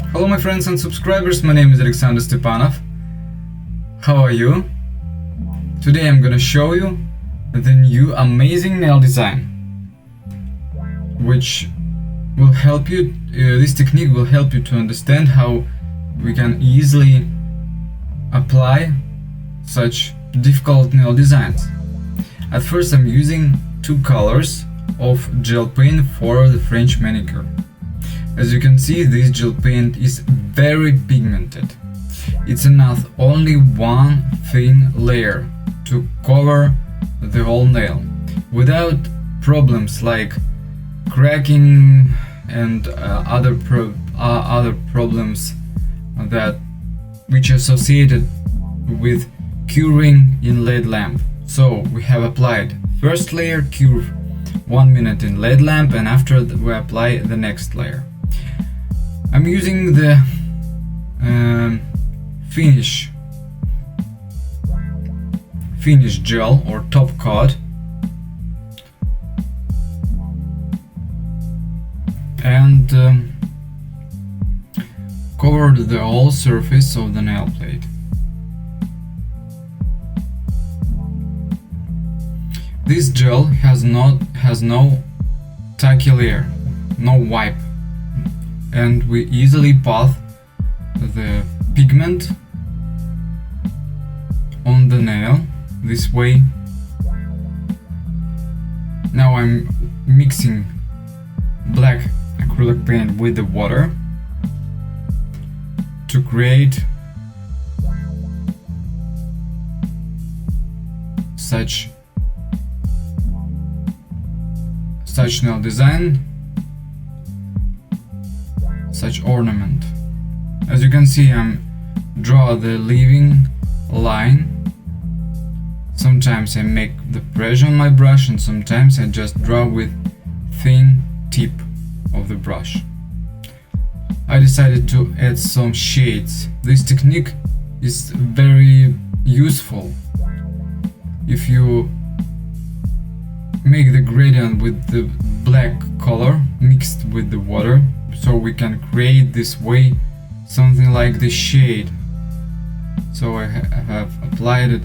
Hello my friends and subscribers, my name is Alexander Stepanov. How are you? Today I'm gonna show you the new amazing nail design, which will help you, this technique will help you to understand how we can easily apply such difficult nail designs. At first I'm using two colors of gel paint for the French manicure. As you can see, this gel paint is very pigmented. It's enough only one thin layer to cover the whole nail without problems like cracking and other problems which are associated with curing in LED lamp. So we have applied first layer, cure 1 minute in LED lamp, and after we apply the next layer. I'm using the finish gel or top coat, and covered the whole surface of the nail plate. This gel has no tacky layer, no wipe, and we easily path the pigment on the nail this way. Now I'm mixing black acrylic paint with the water to create such nail design, such ornament. As you can see, I'm draw the leaving line. Sometimes I make the pressure on my brush, and sometimes I just draw with thin tip of the brush. I decided to add some shades. This technique is very useful if you make the gradient with the black color mixed with the water, so we can create this way something like the shade. So I have applied it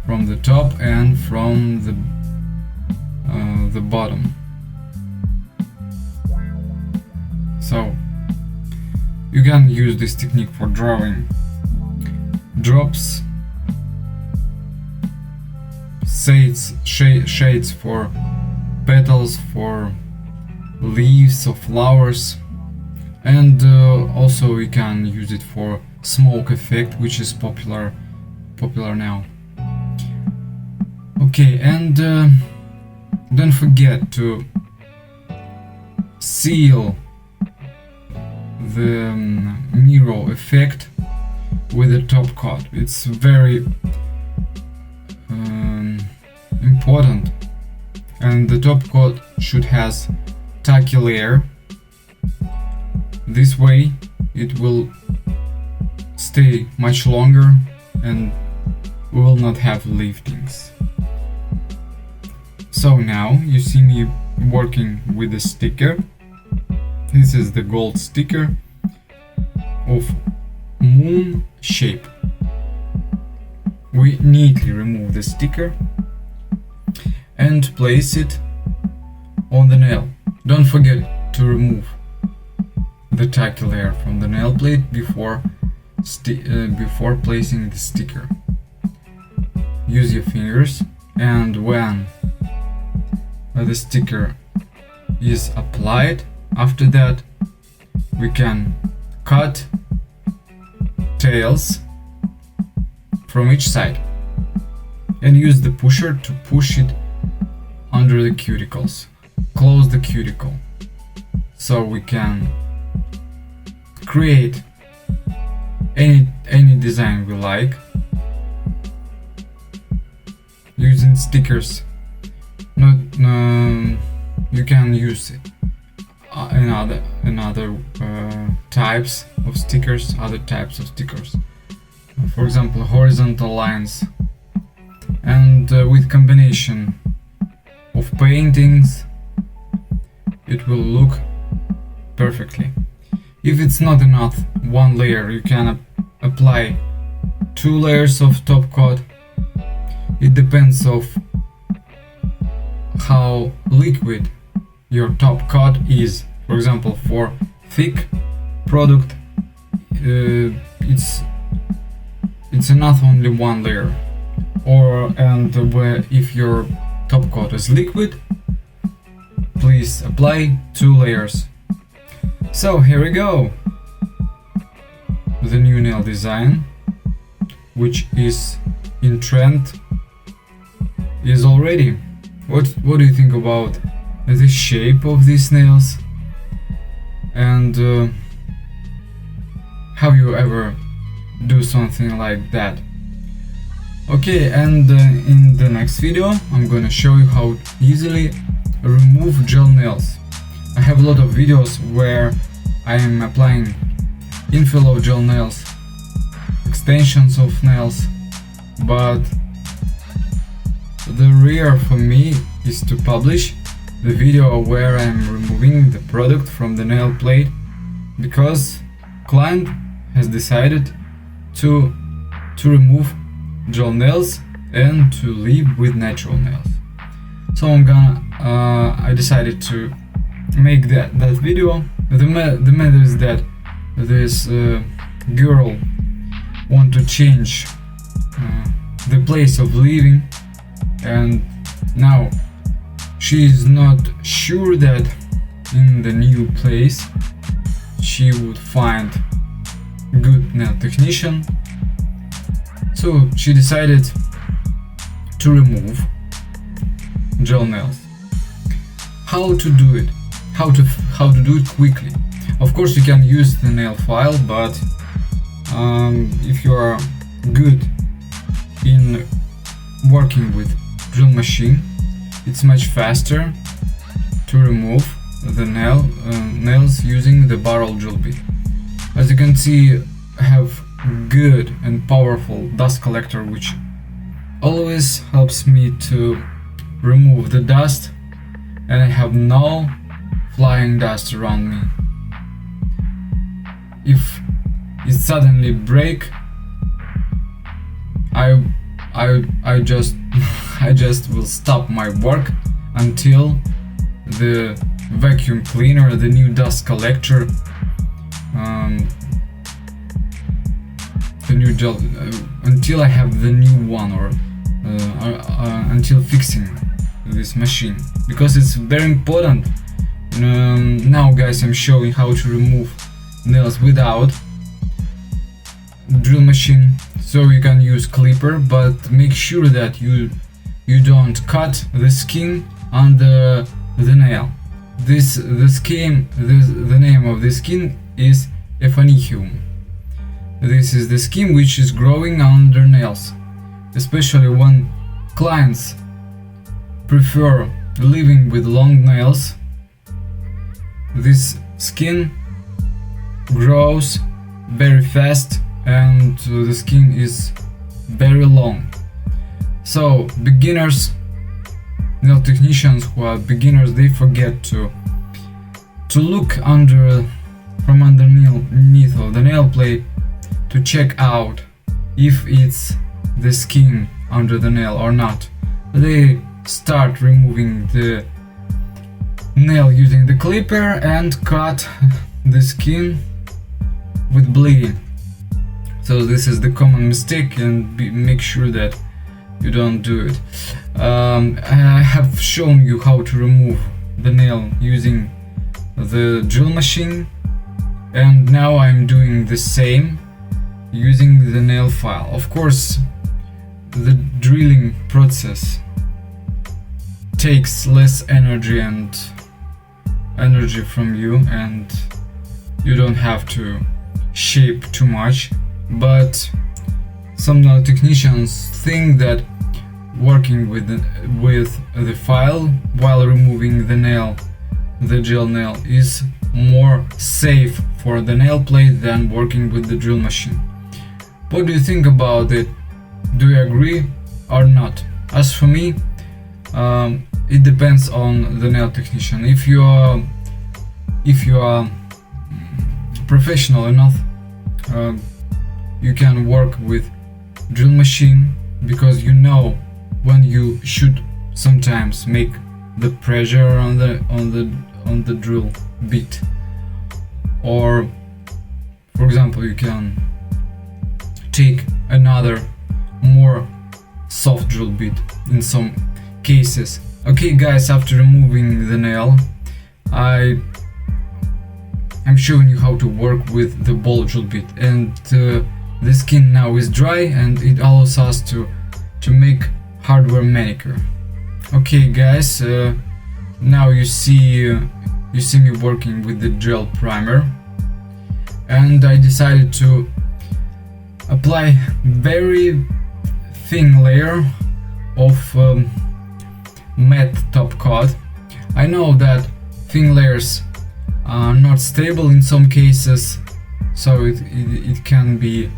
from the top and from the bottom. So you can use this technique for drawing drops, shades for petals, for leaves of flowers, and also we can use it for smoke effect, which is popular now. Okay, and don't forget to seal the mirror effect with the top coat. It's very important, and the top coat should has tacky layer. This way it will stay much longer and we will not have liftings. So now you see me working with the sticker. This is the gold sticker of moon shape. We neatly remove the sticker and place it on the nail. Don't forget to remove the tacky layer from the nail plate before placing the sticker. Use your fingers, and when the sticker is applied, after that we can cut tails from each side and use the pusher to push it under the cuticles. Close the cuticle so we can create any design we like using stickers. You can use another types of stickers, for example horizontal lines, and with combination of paintings it will look perfectly. If it's not enough one layer, you can apply 2 layers of top coat. It depends of how liquid your top coat is. For example, for thick product, it's enough only 1 layer. If your top coat is liquid, please apply 2 layers. So here we go. The new nail design, which is in trend, is already. What do you think about the shape of these nails? And have you ever do something like that? Okay, and in the next video I'm gonna show you how easily remove gel nails. I have a lot of videos where I am applying infill of gel nails, extensions of nails, but the rare for me is to publish the video where I'm removing the product from the nail plate, because client has decided to remove gel nails and to live with natural nails. So I decided to make that video. The matter is that this girl want to change the place of living, and now she is not sure that in the new place she would find good nail technician. So she decided to remove gel nails. How to do it? How to do it quickly? Of course you can use the nail file, but if you are good in working with drill machine, it's much faster to remove the nails using the barrel drill bit. As you can see, I have good and powerful dust collector, which always helps me to remove the dust, and I have no flying dust around me. If it suddenly break, I just will stop my work until the vacuum cleaner, the new dust collector, the new gel, until I have the new one, or until fixing this machine, because it's very important. Now guys, I'm showing how to remove nails without drill machine. So you can use clipper, but make sure that you don't cut the skin on the nail. The name of the skin is ephanicium. This is the skin which is growing under nails, especially when clients prefer living with long nails. This skin grows very fast and the skin is very long. So beginners, nail technicians who are beginners, they forget to look from underneath of the nail plate to check out if it's the skin under the nail or not. They start removing the nail using the clipper and cut the skin with bleeding. So this is the common mistake, and make sure that you don't do it. I have shown you how to remove the nail using the drill machine, and now I'm doing the same using the nail file. Of course, the drilling process takes less energy from you, and you don't have to shape too much. But some nail technicians think that working with the file while removing the gel nail is more safe for the nail plate than working with the drill machine. What do you think about it? Do you agree or not? As for me, it depends on the nail technician. If you are professional enough, you can work with drill machine, because you know when you should sometimes make the pressure on the drill bit, or for example you can take another more soft drill bit in some cases. Okay guys, after removing the nail, I'm showing you how to work with the ball drill bit, and the skin now is dry and it allows us to make hardware manicure. Okay guys, now you see me working with the gel primer, and I decided to apply very thin layer of matte top coat. I know that thin layers are not stable in some cases, so it can be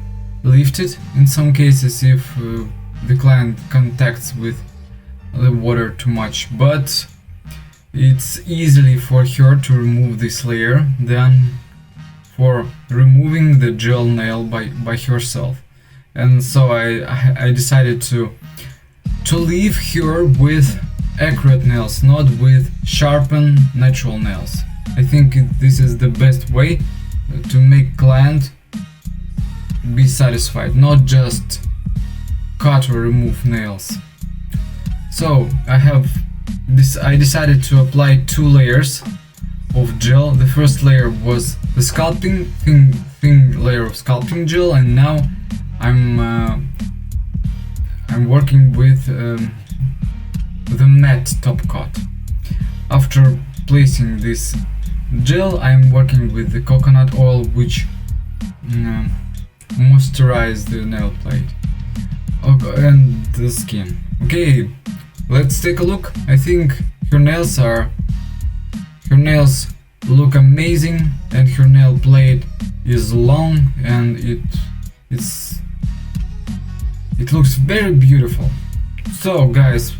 lifted in some cases if the client contacts with the water too much, but it's easily for her to remove this layer than for removing the gel nail by herself. And so I decided to leave her with accurate nails, not with sharpened natural nails. I think this is the best way to make client be satisfied, not just cut or remove nails. So I decided to apply 2 layers of gel. The first layer was the sculpting thin layer of sculpting gel, and now I'm working with the matte top coat. After placing this gel, I'm working with the coconut oil, which moisturize the nail plate and the skin. Okay, let's take a look. I think her nails look amazing, and her nail plate is long, and it looks very beautiful. So guys,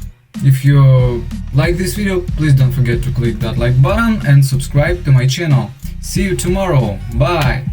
if you like this video, please don't forget to click that like button and subscribe to my channel. See you tomorrow. Bye.